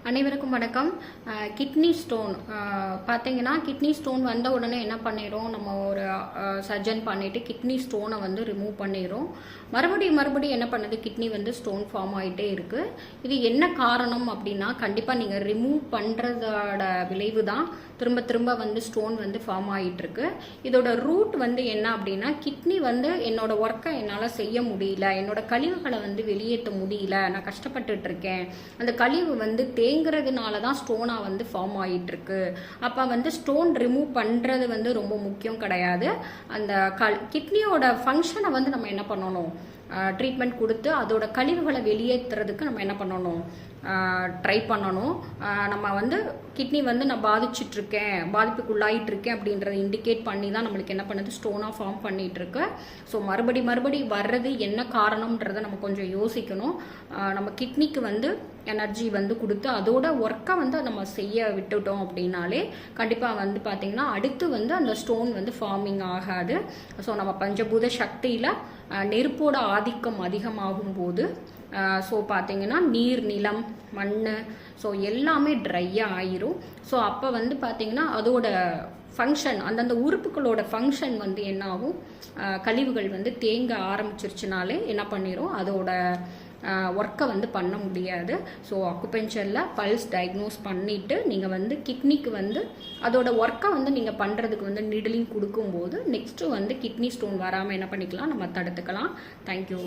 அனைவருக்கும் வணக்கம். Kidney stone பார்த்தீங்கன்னா, கிட்னி ஸ்டோன் வந்த உடனே என்ன பண்ணிடும், நம்ம ஒரு சர்ஜன் பண்ணிவிட்டு கிட்னி ஸ்டோனை வந்து ரிமூவ் பண்ணிடும். மறுபடியும் என்ன பண்ணுது, கிட்னி வந்து ஸ்டோன் ஃபார்ம் ஆகிட்டே இருக்குது. இது என்ன காரணம் அப்படின்னா, கண்டிப்பாக நீங்கள் ரிமூவ் பண்ணுறதோட விளைவு தான் திரும்ப வந்து ஸ்டோன் வந்து ஃபார்ம் ஆகிட்டுருக்கு. இதோட ரூட் வந்து என்ன அப்படின்னா, கிட்னி வந்து என்னோட ஒர்க்கை என்னால் செய்ய முடியல, என்னோட கழிவுகளை வந்து வெளியேற்ற முடியல, நான் கஷ்டப்பட்டுட்டு இருக்கேன், அந்த கழிவு வந்து தேங்குறதுனால தான் ஸ்டோனாக வந்து ஃபார்ம் ஆகிட்டுருக்கு. அப்போ வந்து ஸ்டோன் ரிமூவ் பண்ணுறது வந்து ரொம்ப முக்கியம் கிடையாது. அந்த கிட்னியோட ஃபங்க்ஷனை வந்து நம்ம என்ன பண்ணணும், ட்ரீட்மெண்ட் கொடுத்து அதோட கழிவுகளை வெளியேற்றுறதுக்கு நம்ம என்ன பண்ணணும், ட்ரை பண்ணணும். நம்ம வந்து கிட்னி வந்து நான் பாதிப்புக்குள்ளாயிட்ருக்கேன் அப்படின்றத இண்டிகேட் பண்ணி தான் நம்மளுக்கு என்ன பண்ணுது, ஸ்டோனாக ஃபார்ம் பண்ணிகிட்ருக்கு. ஸோ மறுபடி வர்றது என்ன காரணம்ன்றதை நம்ம கொஞ்சம் யோசிக்கணும். நம்ம கிட்னிக்கு வந்து எனர்ஜி வந்து கொடுத்து அதோட ஒர்க்கை வந்து நம்ம செய்ய விட்டுட்டோம் அப்படின்னாலே கண்டிப்பாக வந்து பார்த்திங்கன்னா அடுத்து வந்து அந்த ஸ்டோன் வந்து ஃபார்மிங் ஆகாது. ஸோ நம்ம பஞ்சபூத சக்தியில் நெருப்போட ஆதிக்கம் அதிகமாகும் போது ஸோ பார்த்தீங்கன்னா நீர், நிலம், மண் ஸோ எல்லாமே ட்ரையாக ஆயிரும். ஸோ அப்போ வந்து பார்த்திங்கன்னா அதோட ஃபங்க்ஷன், அந்தந்த உறுப்புகளோட ஃபங்க்ஷன் வந்து என்ன ஆகும், கழிவுகள் வந்து தேங்க ஆரம்பிச்சிருச்சுனாலே என்ன பண்ணிடும், அதோட ஒர்க்கை வந்து பண்ண முடியாது. ஸோ அக்குபென்ச்சரில் பல்ஸ் டயக்னோஸ் பண்ணிவிட்டு நீங்கள் வந்து கிட்னிக்கு வந்து அதோட ஒர்க்கை வந்து நீங்கள் பண்ணுறதுக்கு வந்து நீடலிங் கொடுக்கும்போது நெக்ஸ்ட்டு வந்து கிட்னி ஸ்டோன் வராமல் என்ன பண்ணிக்கலாம், நம்ம தடுத்துக்கலாம். தேங்க்யூ.